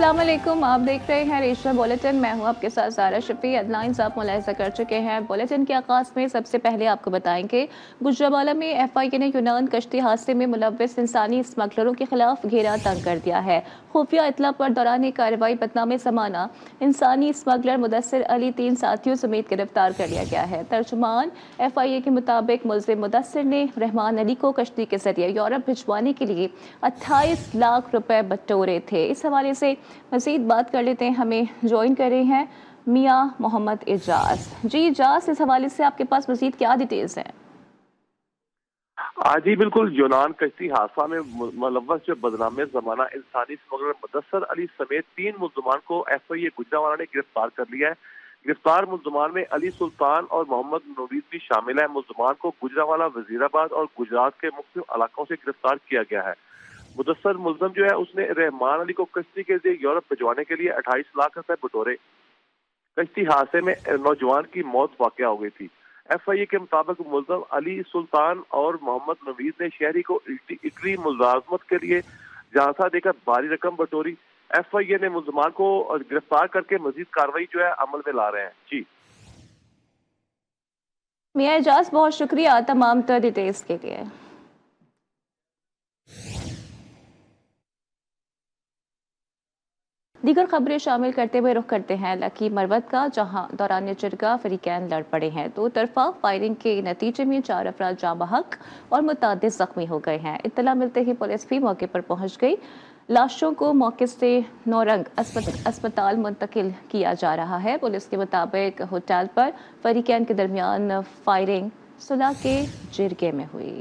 अस्सलाम वालेकुम। आप देख रहे हैं रेशा बुलेटिन। मैं हूं आपके साथ सारा शफी। हेडलाइंस आप मुलाहिजा कर चुके हैं। बुलेटिन के आगाज़ में सबसे पहले आपको बताएंगे गुजरांवाला में एफआईए ने यूनान कश्ती हादसे में मुलव्वस इंसानी स्मगलरों के खिलाफ घेरा तंग कर दिया है। खुफिया इतला पर दौरान कार्रवाई बदनामी समाना इंसानी स्मगलर मुदस्सिर अली 3 साथियों समेत गिरफ्तार कर लिया गया है। तर्जुमान एफआईए के मुताबिक मुलजिम मुदस्सिर ने रहमान अली को कश्ती के जरिए यूरोप भिजवाने के लिए 28 लाख रुपए बटोरे थे। इस हवाले से मज़ीद बात कर लेते हैं। हमें ज्वाइन कर रहे हैं मियाँ मोहम्मद एजाज। जी एजाज, इस हवाले से आपके पास मज़ीद क्या डिटेल्स हैं? जी बिल्कुल। यूनान कश्ती हादसा में मुलव्वस जो बदनाम जमाना इंसानी स्मगलर मुदस्सर अली समेत 3 मुल्जमान को एफआईए गुजरांवाला ने गिरफ्तार कर लिया है। गिरफ्तार मुल्जमान में अली सुल्तान और मोहम्मद नवीद भी शामिल है। मुल्जमान को गुजरांवाला, वजीराबाद और गुजरात के मुख्तलिफ इलाकों से गिरफ्तार किया गया है। मुदस्सर मुलजम जो है उसने रहमान अली को कश्ती के जरिए यूरोप भिजवाने के लिए 28 लाख रुपए बटोरे। कश्ती हादसे में नौजवान की मौत वाकया हो गई थी। एफआईए के मुताबिक मुलजम अली सुल्तान और मोहम्मद नवीद ने शहरी को इटली मुलाजमत के लिए झांसा देकर भारी रकम बटोरी। एफआईए ने मुलजमान को गिरफ्तार करके मजीद कार्रवाई जो है अमल में ला रहे हैं। जी मियाँ एजाज, बहुत शुक्रिया तमाम तर डिटेल्स के लिए। दीगर खबरें शामिल करते हुए रुख करते हैं लकी मरवत का, जहां दौरान चिरगा फरीकैन लड़ पड़े हैं। दो तरफा फायरिंग के नतीजे में 4 अफराद जाँ बहक और मुतअद्दिद जख्मी हो गए हैं। इत्तला मिलते ही पुलिस भी मौके पर पहुंच गई। लाशों को मौके से नौरंग अस्पताल मुंतकिल किया जा रहा है। पुलिस के मुताबिक होटल पर फरीकैन के दरमियान फायरिंग सुलह के जिरगे में हुई।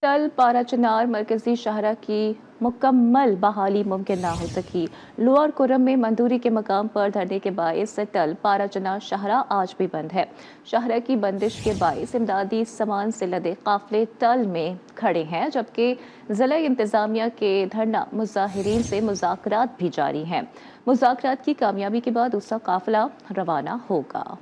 टल पारा चिनार मरकजी शाहरा की मुकम्मल बहाली मुमकिन ना हो सकी। लोअर कुरम में मंदूरी के मकाम पर धरने के बायस टल पारा चिनार शाहरा आज भी बंद है। शाहरा की बंदिश के बायस इमदादी सामान से लदे काफिले टल में खड़े हैं, जबकि जिला इंतजामिया के धरना मुजाहिरीन से मुज़ाकरात भी जारी हैं। मुज़ाकरात की कामयाबी के बाद दूसरा काफिला रवाना होगा।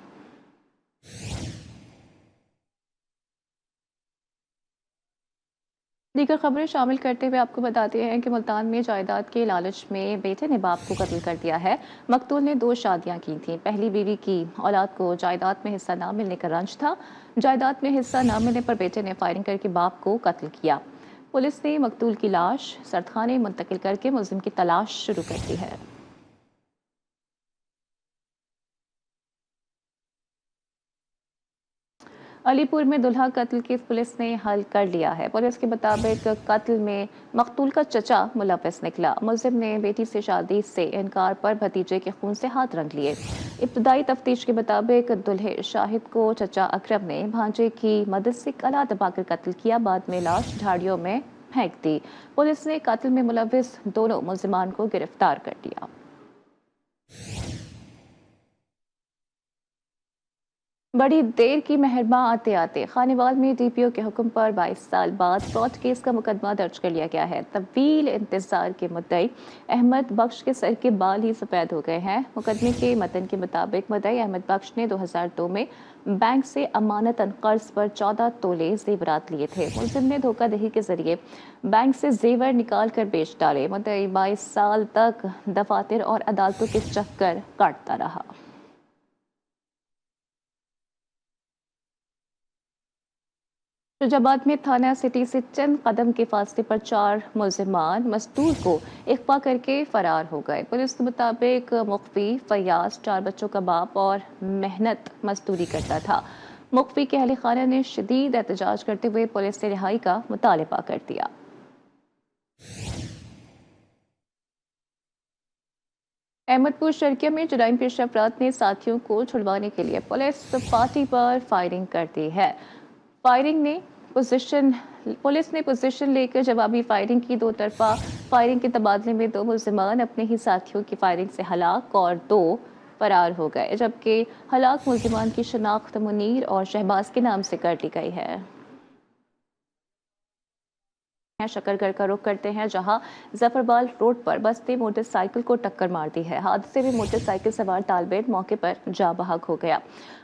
दीगर खबरें शामिल करते हुए आपको बताते हैं कि मुल्तान में जायदाद के लालच में बेटे ने बाप को कत्ल कर दिया है। मकतूल ने 2 शादियां की थीं। पहली बीवी की औलाद को जायदाद में हिस्सा न मिलने का रंज था। जायदाद में हिस्सा न मिलने पर बेटे ने फायरिंग करके बाप को कत्ल किया। पुलिस ने मकतूल की लाश सरखाने मुंतकिल करके मुलजिम की तलाश शुरू कर दी है। अलीपुर में दुल्हा कत्ल केस पुलिस ने हल कर लिया है। पुलिस के मुताबिक कत्ल में मकतूल का चचा मुलव्वस निकला। मुलजिम ने बेटी से शादी से इनकार पर भतीजे के खून से हाथ रंग लिए। इब्तदाई तफ्तीश के मुताबिक दुल्हे शाहिद को चचा अकरम ने भांजे की मदद से गला दबाकर कत्ल किया। बाद में लाश झाड़ियों में फेंक दी। पुलिस ने कत्ल में मुलव्वस दोनों मुलजिमान को गिरफ्तार कर लिया। बड़ी देर की मेहरमा आते आते खानेवाल में डीपीओ के हुक्म पर 22 साल बाद फ्रॉड केस का मुकदमा दर्ज कर लिया गया है। तवील इंतजार के मुद्दई अहमद बख्श के सर के बाल ही सफेद हो गए हैं। मुकदमे के मतन के मुताबिक मुद्दई अहमद बख्श ने 2002 में बैंक से अमानतन कर्ज पर 14 तोले जेवरात लिए थे। मुलजिम ने धोखाधड़ी के जरिए बैंक से जेवर निकाल कर बेच डाले। मुद्दई 22 साल तक दफातर और अदालतों के चक्कर काटता रहा। फिरोजाबाद में थाना सिटी से चंद कदम के फासले पर 4 मुलजिमान मजदूर को अगवा करके फरार हो गए। पुलिस के मुताबिक मुख्फी फयाज 4 बच्चों का बाप और मेहनत मजदूरी करता था। मुख्फी के अहल खाना ने शदीद एहतजाज करते हुए पुलिस से रिहाई का मुतालबा कर दिया। अहमदपुर शर्किया में जुराइम पेश अफराद ने साथियों को छुड़वाने के लिए पुलिस पार्टी पर फायरिंग कर दी है। फायरिंग ने पोजीशन पुलिस ने पोजीशन लेकर जवाबी फायरिंग की। 2 तरफा फायरिंग के तबादले में 2 मुलजिमान अपने ही साथियों की फायरिंग से हलाक और 2 फरार हो गए, जबकि हलाक मुलजिमान की शनाख्त मुनीर और शहबाज के नाम से कर ली गई है। शकरगढ़ का रुख करते हैं, जहां जफरबाल रोड पर बस ने मोटरसाइकिल को टक्कर मार दी है। हादसे में मोटरसाइकिल सवार तालिब मौके पर जाँ बहक हो गया।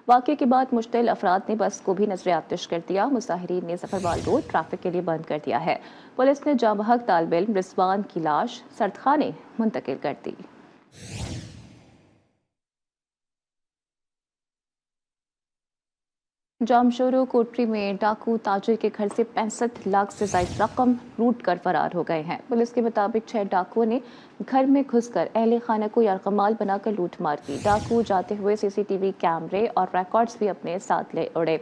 वाकये के बाद मुश्तिल अफराद ने बस को भी नजर आतिश कर दिया। मुसाहिरीन ने जफरबाल रोड ट्रैफिक के लिए बंद कर दिया है। पुलिस ने जाँ बहक तालिब रिजवान की लाश सर्दखाने मुंतकिल कर दी। जामशोरो कोटरी में डाकू ताजिर के घर से 65 लाख से ज्यादा रकम लूट कर फरार हो गए हैं। पुलिस के मुताबिक 6 डाकुओं ने घर में घुसकर अहले खाना को यरगमाल बनाकर लूट मार की। डाकू जाते हुए सीसीटीवी कैमरे और रिकॉर्ड्स भी अपने साथ ले उड़े।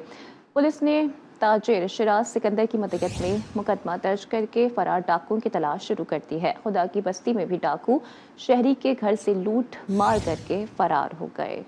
पुलिस ने ताजिर शिराज सिकंदर की मदद में मुकदमा दर्ज करके फरार डाकुओं की तलाश शुरू कर दी है। खुदा की बस्ती में भी डाकू शहरी के घर से लूट मार करके फरार हो गए।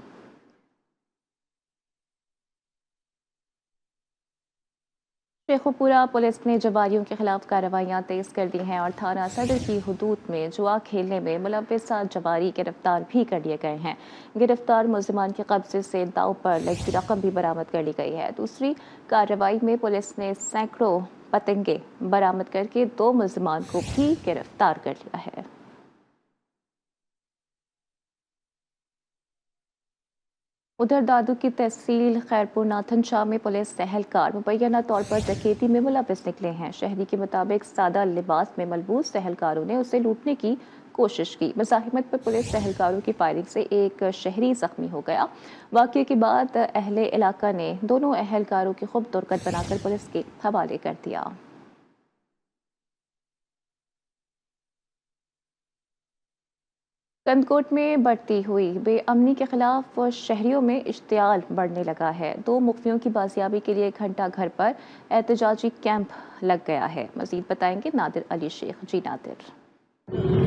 शेखुपुरा पुलिस ने जवारियों के खिलाफ कार्रवाइयां तेज कर दी हैं और थाना सदर की हुदूद में जुआ खेलने में मुलव्विस 7 जवारी गिरफ्तार भी कर लिए गए हैं। गिरफ्तार मुलजिमान के कब्जे से दाव पर लगी रकम भी बरामद कर ली गई है। दूसरी कार्रवाई में पुलिस ने सैकड़ों पतंगे बरामद करके 2 मुलजिमान को भी गिरफ्तार कर लिया है। उधर दादू की तहसील खैरपुर नाथन शाह में पुलिस सहलकार मुबैना तौर पर डकैती में मुलव्विस निकले हैं। शहरी के मुताबिक सादा लिबास में मलबूस सहलकारों ने उसे लूटने की कोशिश की। मज़ाहिमत पर पुलिस सहलकारों की फायरिंग से एक शहरी जख्मी हो गया। वाक़ये के बाद अहले इलाका ने दोनों अहलकारों की खूब तुरकत बनाकर पुलिस के हवाले कर दिया। कंदकोट में बढ़ती हुई बेअमनी के खिलाफ शहरियों में इश्तियाल बढ़ने लगा है। 2 मुख्फियों की बाजियाबी के लिए घंटा घर पर एहतजाजी कैंप लग गया है। मजीद बताएंगे नादिर अली शेख। जी नादिर।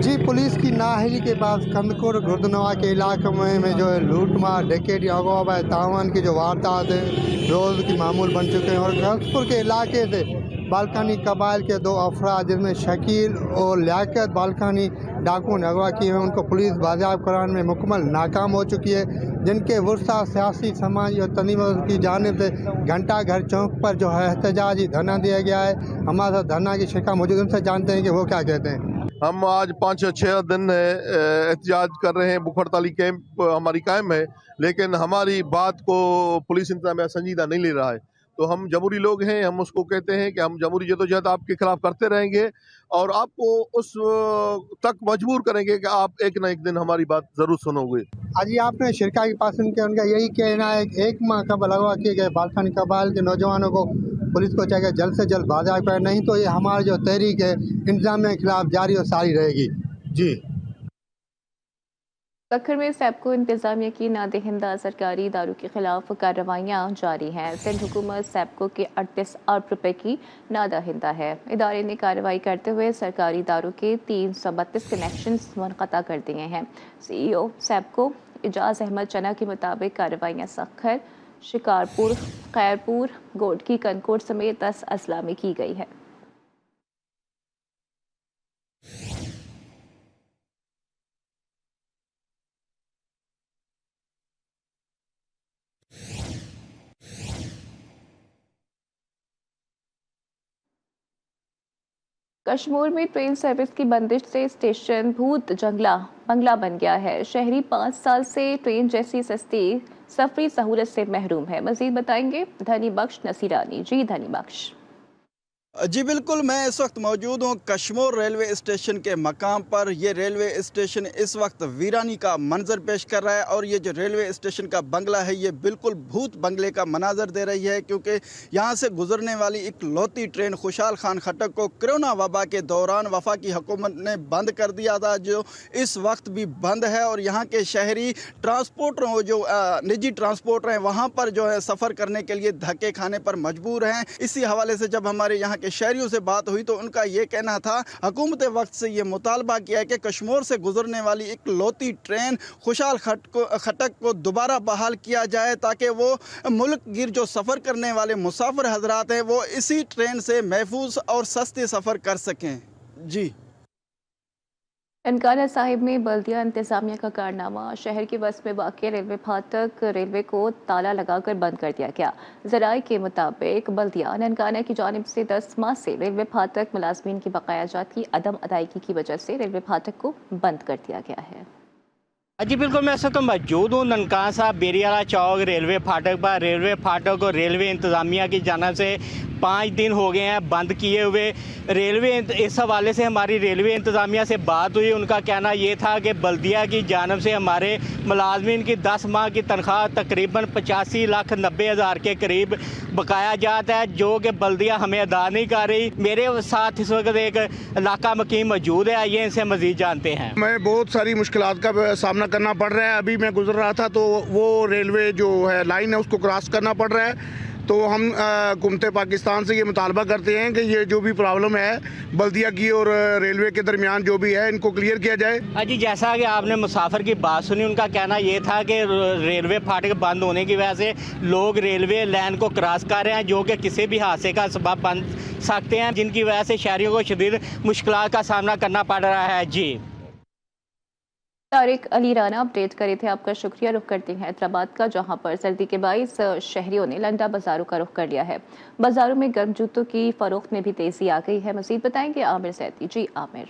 जी, पुलिस की नाअहली के बाद कंदकोट गुरुद्वारा के इलाके में जो है लूटमार डकैती अगवा तावन की जो वारदात है रोज़ की मामूल बन चुके हैं। और गजपुर के इलाके से बालकानी कबाइल के 2 अफराद जिसमें शकील और लियाकत बालकानी डाकुओं ने अगवा किए हैं, उनको पुलिस बाजियाब कराने में मुकम्मल नाकाम हो चुकी है। जिनके वर्षा सियासी समाज और तंजीमों की जानिब से घंटा घर चौक पर जो है एहतजाजी धरना दिया गया है। हमारे साथ धरना की शिका मौजूद, उनसे जानते हैं कि वो क्या कहते हैं। हम आज 5-6 दिन एहतजाज कर रहे हैं। भूख हड़ताली कैंप हमारी कायम है, लेकिन हमारी बात को पुलिस इंतजामिया संजीदा नहीं ले रहा है। तो हम जमहूरी लोग हैं, हम उसको कहते हैं कि हम जमहूरी जदोजहद आपके खिलाफ करते रहेंगे और आपको उस तक मजबूर करेंगे कि आप एक न एक दिन हमारी बात जरूर सुनोगे। आज आपने शिरका की पास उनके उनका यही कहना है कि 1 माह कबल अगवा किए गए बालकानी कबाइल के नौजवानों को पुलिस को चाहिए जल्द से जल्द बाजियाब करें, नहीं तो ये हमारी जो तहरीक है इंतजामिया के खिलाफ जारी और सारी रहेगी। जी। सक्खर में सैपको इंतजामिया की नादहिंदा सरकारी दारू के खिलाफ कार्रवाइयाँ जारी हैं। सिंध हुकूमत सैपको के 38 अरब रुपए की नादहिंदा है। इदारे ने कार्रवाई करते हुए सरकारी दारू के 332 कनेक्शन मुनक़ता कर दिए हैं। CEO सैपको इजाज़ अहमद चना के मुताबिक कार्रवाइयाँ सक्खर, शिकारपुर, खैरपुर, गोडकी, कनकोट समेत 10 अजला में की गई है। कश्मीर में ट्रेन सर्विस की बंदिश से स्टेशन भूत जंगला बंगला बन गया है। शहरी 5 साल से ट्रेन जैसी सस्ती सफरी सहूलत से महरूम है। मजीद बताएंगे धनी बख्श नसीरानी। जी धनी बख्श। जी बिल्कुल, मैं इस वक्त मौजूद हूँ कश्मीर रेलवे स्टेशन के मकाम पर। ये रेलवे स्टेशन इस वक्त वीरानी का मंजर पेश कर रहा है और ये जो रेलवे स्टेशन का बंगला है ये बिल्कुल भूत बंगले का मनाजर दे रही है, क्योंकि यहाँ से गुजरने वाली इकलौती ट्रेन खुशहाल खान खटक को कोरोना वबा के दौरान वफाकी हुकूमत ने बंद कर दिया था, जो इस वक्त भी बंद है। और यहाँ के शहरी ट्रांसपोर्टर जो निजी ट्रांसपोर्टर हैं वहाँ पर जो है सफ़र करने के लिए धक्के खाने पर मजबूर हैं। इसी हवाले से जब हमारे यहाँ के शहरियों से बात हुई तो उनका ये कहना था, हुकूमत वक्त से ये मुतालबा किया है कि कश्मीर से गुजरने वाली इकलौती ट्रेन खुशहाल खटक को दोबारा बहाल किया जाए, ताकि वो मुल्क गिर जो सफ़र करने वाले मुसाफिर हजरात हैं वो इसी ट्रेन से महफूज और सस्ते सफ़र कर सकें। जी। ननकाना साहिब में बल्दिया इंतजामिया का कारनामा, शहर की बस में वाक़ रेलवे फाटक रेलवे को ताला लगाकर बंद कर दिया गया। ज़राए के मुताबिक बल्दिया ननकाना की जानिब से 10 माह से रेलवे फाटक मुलाजमीन की बकायाजात की अदम अदायगी की वजह से रेलवे फाटक को बंद कर दिया गया है। जी बिल्कुल, मैं इस वक्त मौजूद हूँ ननकाना साहब बेरियाला चौक रेलवे फाटक पर। रेलवे फाटक और रेलवे इंतज़ामिया की जानिब से 5 दिन हो गए हैं बंद किए हुए। इस हवाले से हमारी रेलवे इंतज़ामिया से बात हुई। उनका कहना ये था कि बल्दिया की जानिब से हमारे मुलाजमीन की 10 माह की तनख्वाह तकरीबन 85,90,000 के करीब बकाया जाता है, जो कि बल्दिया हमें अदा नहीं कर रही। मेरे साथ इस वक्त एक इलाका मकीम मौजूद है, आइए इनसे मज़ीद जानते हैं। मैं बहुत सारी मुश्किलात का सामना करना पड़ रहा है। अभी मैं गुजर रहा था तो वो रेलवे जो है लाइन है उसको क्रॉस करना पड़ रहा है। तो हम हुकूमत पाकिस्तान से ये मुतालबा करते हैं कि ये जो भी प्रॉब्लम है बल्दिया की और रेलवे के दरमियान जो भी है इनको क्लियर किया जाए। जी जैसा कि आपने मुसाफिर की बात सुनी, उनका कहना ये था कि रेलवे फाटक बंद होने की वजह से लोग रेलवे लाइन को क्रॉस कर रहे हैं, जो कि किसी भी हादसे का सबब बन सकते हैं, जिनकी वजह से शहरियों को शदीद मुश्किलात का सामना करना पड़ रहा है। जी तारिक अली राना अपडेट करे थे, आपका शुक्रिया। रुख करते हैं हैदराबाद का, जहां पर सर्दी के बाइस शहरियों ने लंडा बाजारों का रुख कर लिया है। बाजारों में गर्म जूतों की फरोख्त में भी तेजी आ गई है। मजीद बताएंगे आमिर सैदी। जी आमिर।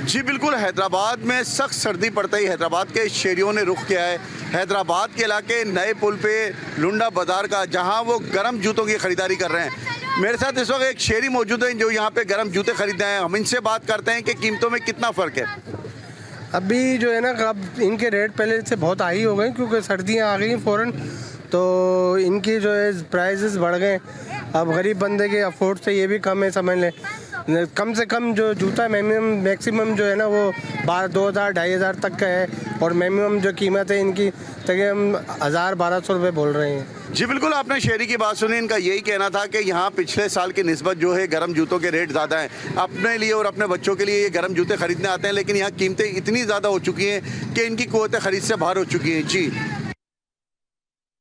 जी बिल्कुल, हैदराबाद में सख्त सर्दी पड़ता ही हैदराबाद के शहरियों ने रुख किया है हैदराबाद के इलाके नए पुल पे लुंडा बाजार का, जहां वो गर्म जूतों की खरीदारी कर रहे हैं। मेरे साथ इस वक्त एक शहरी मौजूद है जो यहाँ पे गर्म जूते खरीदते हैं। हम इनसे बात करते हैं कि कीमतों में कितना फ़र्क है। अभी जो है ना, अब इनके रेट पहले से बहुत हाई हो गए क्योंकि सर्दियाँ आ गई फ़ौरन, तो इनकी जो है प्राइसेस बढ़ गए। अब गरीब बंदे के अफोर्ड से ये भी कम है, समझ लें। कम से कम जो जूता मैक्सिमम जो है ना वो 2,000 2,500 तक का है, और मैक्सिमम जो कीमत है इनकी तकरीबन 1,000-1,200 रुपये बोल रहे हैं। जी बिल्कुल, आपने शहरी की बात सुनी। इनका यही कहना था कि यहाँ पिछले साल की निस्बत जो है गर्म जूतों के रेट ज़्यादा हैं। अपने लिए और अपने बच्चों के लिए ये गर्म जूते खरीदने आते हैं, लेकिन यहाँ कीमतें इतनी ज़्यादा हो चुकी हैं कि इनकी क़ुव्वत ख़रीद से बाहर हो चुकी हैं। जी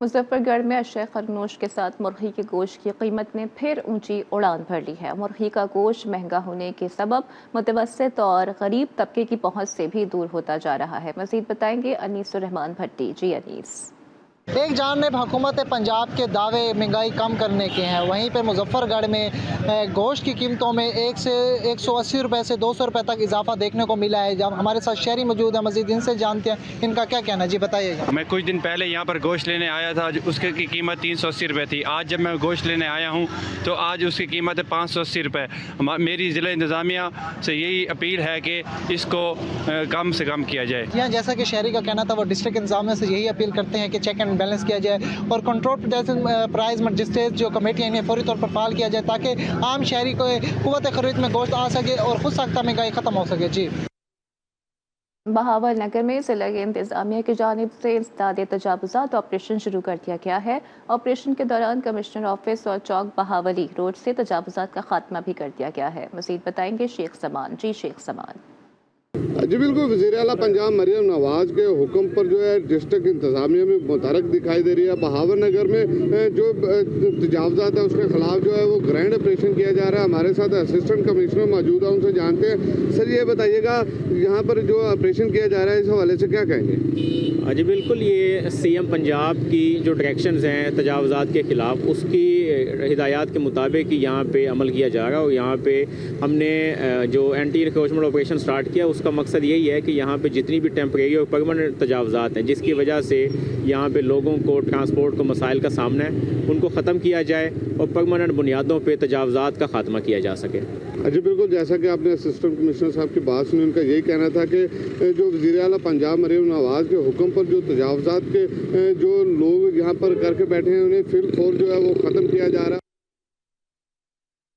मुजफ्फरगढ़ में अशय खरगोश के साथ मुर्गी के गोश्त की कीमत ने फिर ऊंची उड़ान भर ली है। मुर्गी का गोश्त महंगा होने के सबब मुतवस्सित और गरीब तबके की पहुंच से भी दूर होता जा रहा है। मजीद बताएंगे अनीसुर रहमान भट्टी। जी अनीस। एक जानब हुकूमत पंजाब के दावे महंगाई कम करने के हैं, वहीं पर मुजफ्फरगढ़ में गोश्त की कीमतों में 180 रुपये से 200 रुपये तक इजाफा देखने को मिला है। जब हमारे साथ शहरी मौजूद है, मजीद इनसे जानते हैं इनका क्या कहना है। जी बताइएगा। मैं कुछ दिन पहले यहाँ पर गोश्त लेने आया था, उसकी कीमत 380 रुपये थी। आज जब मैं गोश्त लेने आया हूँ तो आज उसकी कीमत है 580 रुपये। मेरी ज़िला इंतज़ामिया से यही अपील है कि इसको कम से कम किया जाए। यहाँ जैसा कि शहरी का कहना था, वो डिस्ट्रिक्ट इंतज़ामिया से यही अपील करते हैं कि चेक एंड बैलेंस किया जाए और कंट्रोल प्राइस मजिस्ट्रेट जो कमेटी है इन्हें फौरी तौर पर फाल किया जाए, ताकि आम शहरी को कुव्वत खरीद में गोश्त आ सके और खुद साख्ता महंगाई खत्म हो सके। जी बहावल नगर में जिला इंतजामिया की जानिब से इंसदाद तजावुज़ात ऑपरेशन शुरू कर दिया गया है। ऑपरेशन के दौरान कमिश्नर ऑफिस और चौक बहावली रोड से तजावुज़ात का खात्मा भी कर दिया गया है। मजीद बताएंगे शेख समान। जी शेख समान। जी बिल्कुल, वज़ीर आला पंजाब मरियम नवाज के हुक्म पर जो है डिस्ट्रिक्ट इंतजामिया में मुतहरक दिखाई दे रही है। बहावर नगर में जो तजावुज़ात है उसके खिलाफ जो है वो ग्रैंड ऑपरेशन किया जा रहा है। हमारे साथ असिस्टेंट कमिश्नर मौजूद है, उनसे जानते हैं। सर ये बताइएगा, यहाँ पर जो ऑपरेशन किया जा रहा है इस हवाले से क्या कहेंगे। जी बिल्कुल, ये CM पंजाब की जो डायरेक्शंस हैं तजावुज़ात के ख़िलाफ़, उसकी हिदायत के मुताबिक यहाँ पे अमल किया जा रहा है। और यहाँ पे हमने जो एंटी रिक्रोचमेंट ऑपरेशन स्टार्ट किया, उसका मकसद यही है कि यहाँ पे जितनी भी टेम्परेरी और परमानेंट तजावुज़ात हैं जिसकी वजह से यहाँ पे लोगों को ट्रांसपोर्ट को मसाइल का सामना है, उनको ख़त्म किया जाए और परमानेंट बुनियादों पे तजावुज़ात का खात्मा किया जा सके। जी बिल्कुल, जैसा कि आपने असिस्टेंट कमिश्नर साहब की बात सुनी, उनका यही कहना था कि जो वज़ीर आला पंजाब मरियम नवाज के हुक्म पर जो तजावुज़ात के जो लोग यहाँ पर करके बैठे हैं उन्हें फिलफौर जो है वो ख़त्म किया जा रहा है।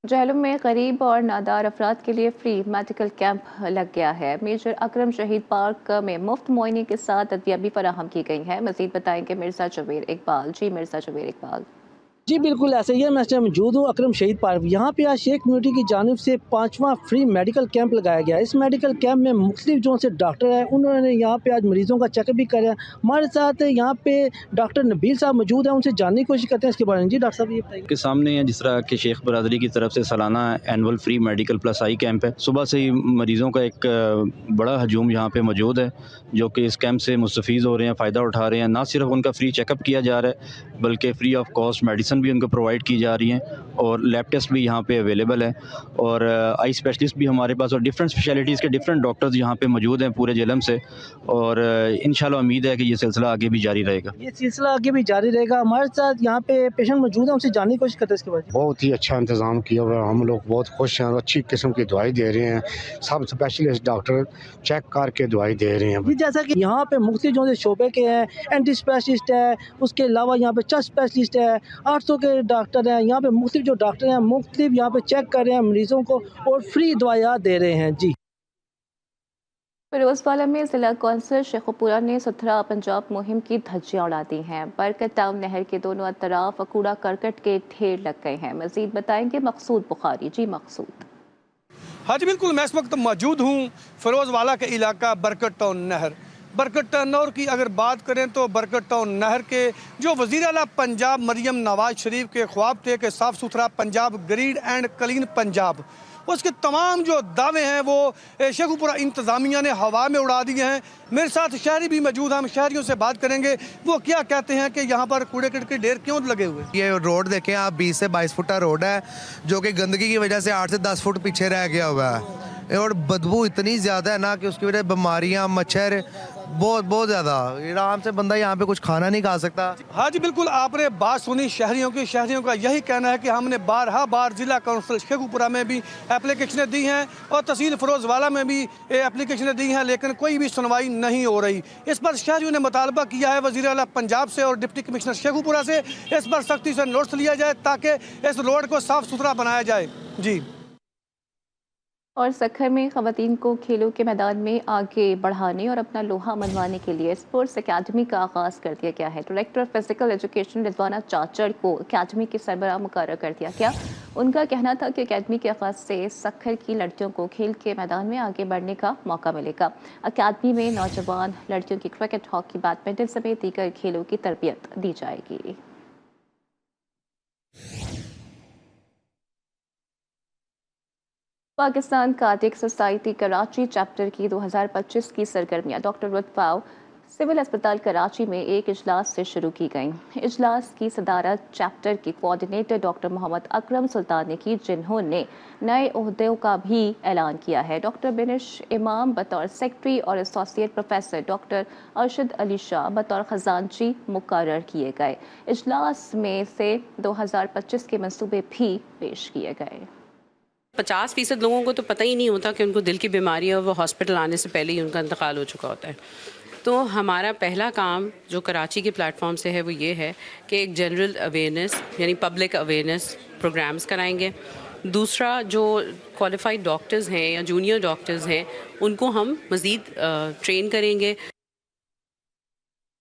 जहलम में गरीब और नादार अफराद के लिए फ्री मेडिकल कैंप लग गया है। मेजर अकरम शहीद पार्क में मुफ्त मुआयने के साथ अदविया भी फराहम की गई है। मजीद बताएंगे मिर्ज़ा जुबैर इकबाल। जी मिर्ज़ा जुबैर इकबाल। जी बिल्कुल ऐसे ही है। मैं इस टाइम मौजूद हूँ अकरम शहीद पार्क। यहाँ पे आज शेख कम्युनिटी की जानिब से 5वां फ्री मेडिकल कैंप लगाया गया है। इस मेडिकल कैंप में मुख्तलिफ जो से डॉक्टर हैं, उन्होंने यहाँ पे आज मरीजों का चेकअप भी कराया। हमारे साथ यहाँ पे डॉक्टर नबील साहब मौजूद हैं, उनसे जानने की कोशिश करते हैं इसके बारे में। जी डॉक्टर साहब ये बताइए। के सामने है जिस तरह के शेख बरादरी की तरफ से सालाना एनुअल फ्री मेडिकल प्लस आई कैंप है। सुबह से ही मरीज़ों का एक बड़ा हजूम यहाँ पे मौजूद है जो कि इस कैंप से मुस्तफ़ीज़ हो रहे हैं, फ़ायदा उठा रहे हैं। ना सिर्फ उनका फ्री चेकअप किया जा रहा है बल्कि फ्री ऑफ कॉस्ट मेडिसिन भी उनको प्रोवाइड की जा रही हैं और लैब टेस्ट भी यहाँ पे अवेलेबल है और आई स्पेशलिस्ट भी हमारे पास और डिफरेंट स्पेशलिटीज़ के डिफरेंट डॉक्टर्स यहाँ पे मौजूद हैं पूरे जेलम से और इंशाल्लाह उम्मीद है कि ये सिलसिला आगे भी जारी रहेगा। ये सिलसिला आगे भी जारी रहेगा। हमारे साथ यहाँ पे पेशेंट मौजूद हैं, उनसे जानने की कोशिश करते हैं इसके बारे में। बहुत ही अच्छा इंतज़ाम किया हुआ है, हम लोग बहुत खुश हैं, अच्छी किस्म की दवाई दे रहे हैं। सब स्पेशलिस्ट डॉक्टर चेक करके दवाई दे रहे हैं। जैसा कि यहाँ पे मुख्तलिफ जो शोबे के हैं, एंटी स्पेशलिस्ट है, उसके अलावा यहाँ पे चेस्ट स्पेशलिस्ट है, 800 के डॉक्टर हैं। यहाँ पे मुख्तलिफ जो डॉक्टर हैं मुख्तलिफ यहाँ पे चेक कर रहे हैं मरीजों को और फ्री दवाइयाँ दे रहे हैं। जी फिरोजवाला में जिला कौंसिल शेखुपुरा ने सुथरा पंजाब मुहिम की धज्जियां उड़ा दी हैं। बरकत टाउन नहर के दोनों अतराफ कूड़ा करकट के ढेर लग गए हैं। मजीद बताएंगे मकसूद बुखारी। जी मकसूद। हाँ जी बिल्कुल, मैं इस वक्त मौजूद हूँ फिरोजवाला के इलाका बरकत टाउन नहर। बरकत टाउन की अगर बात करें तो बरकत टाउन नहर के जो वज़ीर आला पंजाब मरियम नवाज शरीफ के ख्वाब थे कि साफ़ सुथरा Punjab, green and clean Punjab, उसके तमाम जो दावे हैं वो शेखुपुरा इंतज़ामिया ने हवा में उड़ा दिए हैं। मेरे साथ शहरी भी मौजूद हैं, हम शहरियों से बात करेंगे वो क्या कहते हैं कि यहाँ पर कूड़े कचरे के ढेर क्यों लगे हुए। ये रोड देखें आप, 20 से 22 फुट का रोड है जो कि गंदगी की वजह से 8 से 10 फुट पीछे रह गया हुआ है और बदबू इतनी ज़्यादा है ना कि उसकी वजह बीमारियाँ, मच्छर बहुत ज़्यादा, आराम से बंदा यहाँ पे कुछ खाना नहीं खा सकता। हाँ जी बिल्कुल, आपने बात सुनी शहरियों की। शहरियों का यही कहना है कि हमने बार जिला काउंसिल शेखुपुरा में भी एप्लीकेशनें दी हैं और तहसील फिरोजवाला में भी एप्लीकेशनें दी हैं, लेकिन कोई भी सुनवाई नहीं हो रही। इस पर शहरियों ने मुतालबा किया है वज़ीर आला पंजाब से और डिप्टी कमिश्नर शेखुपुरा से इस पर सख्ती से नोटिस लिया जाए ताकि इस रोड को साफ़ सुथरा बनाया जाए। जी। और सखर में ख़वातीन को खेलों के मैदान में आगे बढ़ाने और अपना लोहा मनवाने के लिए स्पोर्ट्स अकेडमी का आगाज़ कर दिया गया है। डायरेक्टर फिजिकल एजुकेशन रिजवाना चाचड़ को अकेडमी के सरबराह मुकर्रर कर दिया गया। उनका कहना था कि अकेडमी के आगाज़ से सखर की लड़कियों को खेल के मैदान में आगे बढ़ने का मौका मिलेगा। अकेडमी में नौजवान लड़कियों की क्रिकेट, हॉकी, बैडमिंटन समेत दीगर खेलों की तरबियत दी जाएगी। Pakistan cardiac society Karachi chapter की 2025 की सरगर्मियां डॉक्टर रुतफाव सिविल अस्पताल कराची में एक इजलास से शुरू की गई। इजलास की सदारत चैप्टर के कोऑर्डिनेटर डॉक्टर मोहम्मद अकरम सुल्तान ने की, जिन्होंने नए ओहदों का भी ऐलान किया है। डॉक्टर बिनिश इमाम बतौर सेक्रेटरी और associate professor doctor Arshad Ali Shah बतौर खजानची मुकर्रर किए गए। इजलास में से 2025 के मंसूबे भी पेश किए गए। 50% लोगों को तो पता ही नहीं होता कि उनको दिल की बीमारी है और वो हॉस्पिटल आने से पहले ही उनका इंतकाल हो चुका होता है। तो हमारा पहला काम जो कराची के प्लेटफॉर्म से है वो ये है कि एक जनरल अवेयरनेस यानी पब्लिक अवेयरनेस प्रोग्राम्स कराएंगे। दूसरा, जो क्वालिफाइड डॉक्टर्स हैं या जूनियर डॉक्टर्स हैं उनको हम मज़ीद ट्रेन करेंगे।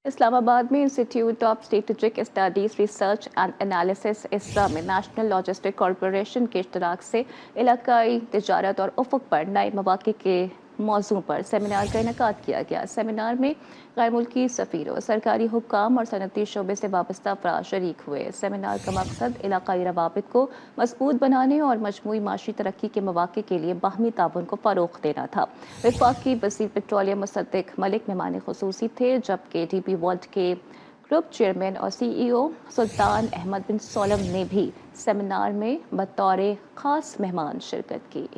इस्लामाबाद में institute of strategic studies research and analysis इसरा में नेशनल लॉजिस्टिक कॉरपोरेशन के इश्तराक से इलाकाई तिजारत और उफ़ुक़ पर नए मौक़े के मौजू पर सेमिनार का इनेकाद किया गया। सेमिनार में गैर मुल्की सफ़ीरों, सरकारी हुक्काम और सनती शोबे से वाबस्ता अफराद शरीक हुए। सेमिनार का मकसद इलाकाई रवाबित को मजबूत बनाने और मजमूई माशी तरक्की के मौक़े के लिए बाहमी ताउन को फ़रोग़ देना था। वफाकी वज़ीर पेट्रोलियम मुसद्दिक़ मलिक मेहमान खुसूसी थे, जबकि DP वर्ल्ड के ग्रुप चेयरमैन और CEO सुल्तान अहमद बिन सोलम ने भी सेमिनार में बतौर ख़ास मेहमान शिरकत की।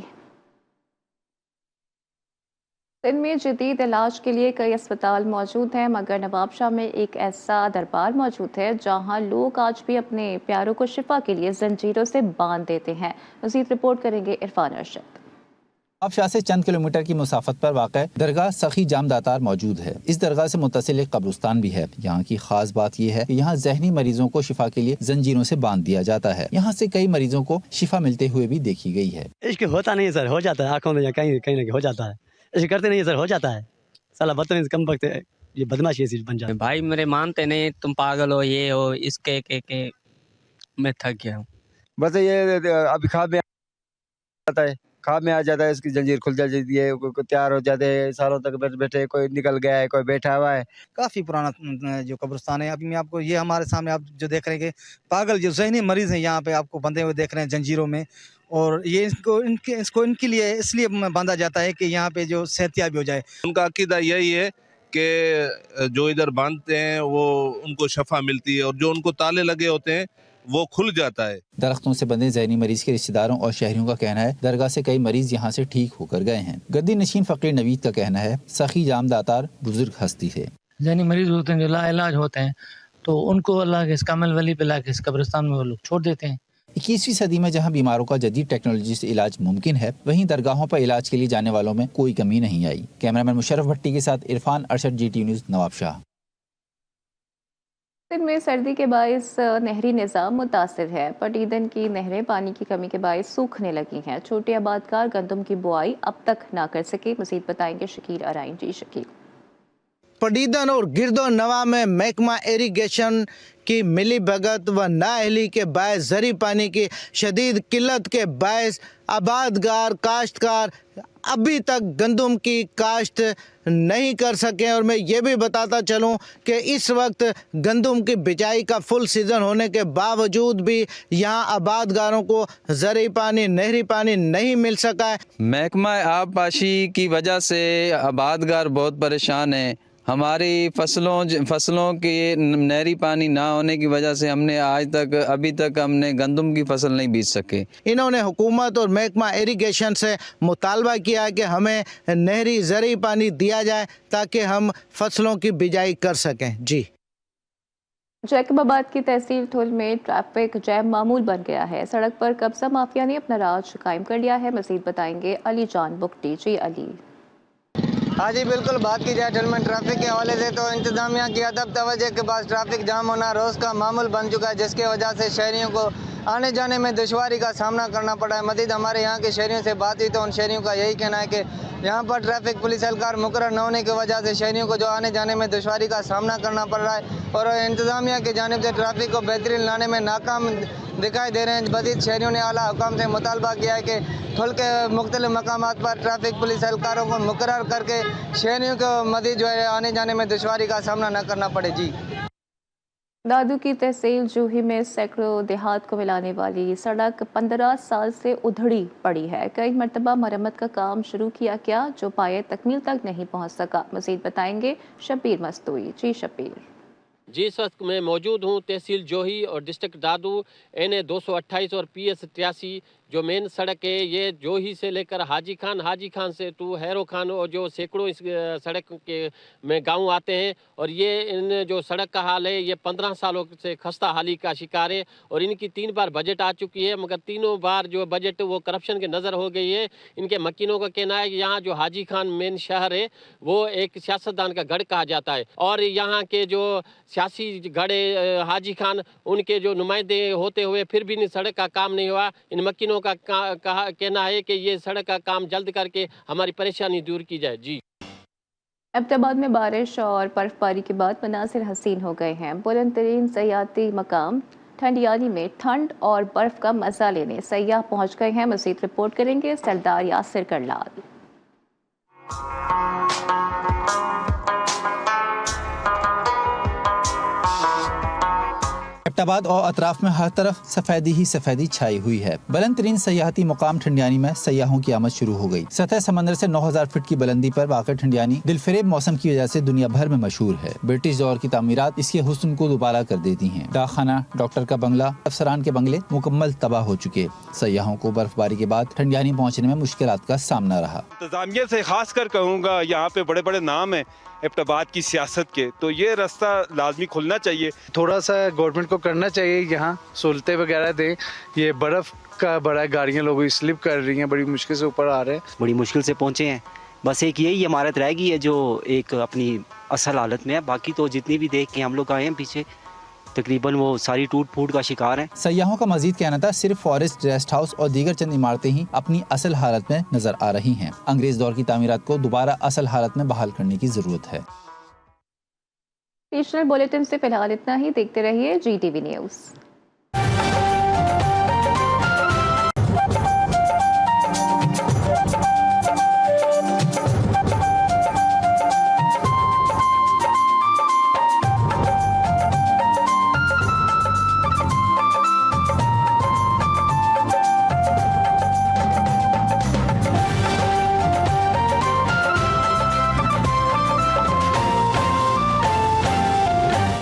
सिंध में जदीद इलाज के लिए कई अस्पताल मौजूद हैं, मगर नवाबशाह में एक ऐसा दरबार मौजूद है जहां लोग आज भी अपने प्यारों को शिफा के लिए जंजीरों से बांध देते हैं। मज़ीद रिपोर्ट करेंगे इरफान अरशद। नवाबशाह से चंद किलोमीटर की मुसाफत पर वाक़ दरगाह सखी जाम दातार मौजूद है। इस दरगाह से मुत्तसिल एक कब्रिस्तान भी है। यहाँ की खास बात यह है कि यहाँ जहनी मरीजों को शिफा के लिए जंजीरों से बांध दिया जाता है। यहाँ से कई मरीजों को शिफा मिलते हुए भी देखी गई है। इश्क होता नहीं सर, हो जाता है आंखों में कहीं कहीं हो जाता है। इश्क करते नहीं सर, हो जाता है। साला बदतमीज कम वक्त ये बदमाशी ऐसी बन जाती है। भाई मेरे मानते नहीं, तुम पागल हो, ये हो, इसके के मैं थक गया हूँ। बस ये अभी खाद में आता है, खाद में आ जाता है, इसकी जंजीर खुल जाती है, तैयार हो जाते हैं, सालों तक बैठे, कोई निकल गया है, कोई बैठा हुआ है। काफ़ी पुराना जो कब्रिस्तान है, अभी मैं आपको ये हमारे सामने आप जो देख रहे हैं कि पागल जो ज़हनी मरीज़ हैं यहाँ पे आपको बंधे हुए देख रहे हैं जंजीरों में, और ये इसको इनके लिए इसलिए बांधा जाता है कि यहाँ पे जो सेहतियाबी हो जाए। उनका अकीदा यही है कि जो इधर बांधते हैं वो उनको शफा मिलती है, और जो उनको ताले लगे होते हैं वो खुल जाता है। दरख्तों से बंधे ज़हनी मरीज के रिश्तेदारों और शहरियों का कहना है दरगाह से कई मरीज यहाँ से ठीक होकर गए हैं। गद्दी नशीन फ़कीर नवीद का कहना है सखी जाम दातार बुजुर्ग हस्ती थे। ज़हनी मरीज होते हैं जो लाइलाज होते हैं, तो उनको अल्लाह के इस कामिल वली पे लाके इस कब्रिस्तान में वो लोग छोड़ देते हैं। 21वीं सदी में जहाँ बीमारों का जदीद टेक्नोलॉजी से इलाज मुमकिन है, वहीं दरगाहों पर इलाज के लिए जाने वालों में कोई कमी नहीं आई। कैमरामैन मुशर्रफ भट्टी के साथ इरफान अरशद, GT न्यूज़, नवाबशाह। दिन में सर्दी के बायस नहरी निज़ाम मुतासिर है। पटीदन की नहरें पानी की कमी के बायस सूखने लगी हैं। छोटे आबादकार गंदम की बुआई अब तक ना कर सके। मज़ीद बताएंगे शकील अराइन। जी शकील। पटीदन और गिरदो नवा में महकमा इरिगेशन की मिली भगत व नाअहली के बायस ज़री पानी की शदीद किल्लत के बायस आबादगार काश्तकार अभी तक गंदम की काश्त नहीं कर सके। और मैं ये भी बताता चलूं कि इस वक्त गंदम की बिजाई का फुल सीज़न होने के बावजूद भी यहाँ आबादगारों को ज़री पानी, नहरी पानी नहीं मिल सका है। महकमा आबपाशी की वजह से आबादगार बहुत परेशान हैं। हमारी फसलों के नहरी पानी ना होने की वजह से हमने अभी तक हमने गंदम की फसल नहीं बीज सके। इन्होंने हुकूमत और महकमा इरिगेशन से मुतालबा किया कि हमें नहरी ज़री पानी दिया जाए ताकि हम फसलों की बिजाई कर सकें। जी। जैकबाबाद की तहसील ठुल में ट्रैफिक जैम मामूल बन गया है। सड़क पर कब्जा माफिया ने अपना राज कायम कर लिया है। मज़ीद बताएंगे अली जान बुकटी। जी अली। हाँ जी बिल्कुल, बात की जाए ठुल में ट्रैफिक के हवाले से तो इंतजामिया की अदब तवज्जो के बाद ट्रैफिक जाम होना रोज़ का मामूल बन चुका है, जिसकी वजह से शहरियों को आने जाने में दुश्वारी का सामना करना पड़ा है। मज़ीद हमारे यहाँ के शहरियों से बात हुई तो उन शहरियों का यही कहना है कि यहाँ पर ट्रैफिक पुलिस एहलकार मुकर्रर न होने की वजह से शहरियों को जो आने जाने में दुश्वारी का सामना करना पड़ रहा है, और इंतजामिया की जानिब से ट्रैफिक को बेहतरीन लाने में नाकाम दिखाई दे रहे हैं। मज़ीद शहरियों ने आला हुकाम से मुतालबा किया है कि ठुल के मुख्तलिफ मकामात पर ट्रैफिक पुलिस एहलकारों को मुकर्रर करके शहरियों को मज़ीद जो है आने जाने में दुश्वारी का सामना न करना पड़े। जी। दादू की तहसील जूही में सैकड़ों देहात को मिलाने वाली सड़क 15 साल से उधड़ी पड़ी है। कई मरतबा मरम्मत का काम शुरू किया गया जो पाए तकमील तक नहीं पहुंच सका। मज़ीद बताएंगे शब्बीर मस्तूई। जी शब्बीर। जी, इस वक्त मैं मौजूद हूँ तहसील जोही और डिस्ट्रिक्ट दादू NA 228 और PS 83 जो मेन सड़क है। ये जोही से लेकर हाजी खान से टू हैरो खान, और जो सैकड़ों इस सड़क के में गांव आते हैं, और ये इन जो सड़क का हाल है ये 15 सालों से खस्ता हाली का शिकार है। और इनकी 3 बार बजट आ चुकी है, मगर तीनों बार जो बजट वो करप्शन के नज़र हो गई है। इनके मकीनों का कहना है कि यहाँ जो हाजी खान मेन शहर है वो एक सियासतदान का गढ़ कहा जाता है, और यहाँ के जो सियासी गढ़ हाजी खान उनके जो नुमाइंदे होते हुए फिर भी इन सड़क का काम नहीं हुआ। इन मकीनों का कहना है कि ये सड़क का काम जल्द करके हमारी परेशानी दूर की जाए। जी। एबटाबाद में बारिश और बर्फबारी के बाद मनासिर हसीन हो गए हैं। बुलंद तरीन सयाती मकाम ठंडियानी में ठंड और बर्फ का मजा लेने सयाह पहुंच गए हैं। मज़ीद रिपोर्ट करेंगे सरदार यासिर करलाल। एबटाबाद और अतराफ में हर तरफ सफेदी ही सफेदी छाई हुई है। बुलंद तरीन सयाहती मुकाम ठंडियानी में सयाहों की आमद शुरू हो गई। सतह समंदर से 9000 फीट की बुलंदी पर वाक़ ठंडियानी दिलफरेब मौसम की वजह से दुनिया भर में मशहूर है। ब्रिटिश दौर की तामीरात इसके हुस्न को दोबारा कर देती हैं। डाकखाना, डॉक्टर का बंगला, अफसरान के बंगले मुकम्मल तबाह हो चुके। सयाहों को बर्फबारी के बाद ठंडियानी पहुँचने में मुश्किलात का सामना रहा। इंतजामिया से खास कर कहूँगा, यहाँ पे बड़े बड़े नाम है एबटाबाद की सियासत के, तो ये रास्ता लाजमी खुलना चाहिए। थोड़ा सा गवर्नमेंट को करना चाहिए, यहाँ सहूलतें वगैरह दें। ये बर्फ़ का बड़ा गाड़ियाँ लोग स्लिप कर रही हैं, बड़ी मुश्किल से ऊपर आ रहे हैं, बड़ी मुश्किल से पहुँचे हैं। बस एक यही इमारत रह गई है जो एक अपनी असल हालत में है। बाकी तो जितनी भी देख के हम लोग आए हैं पीछे तकरीबन वो सारी टूट फूट का शिकार हैं। सयाहों का मजीद कहना था सिर्फ फॉरेस्ट रेस्ट हाउस और दीगर चंद इमारतें ही अपनी असल हालत में नजर आ रही हैं। अंग्रेज दौर की तामीरात को दोबारा असल हालत में बहाल करने की जरूरत है। रीजनल बुलेटिन से फिलहाल इतना ही। देखते रहिए GTV न्यूज़।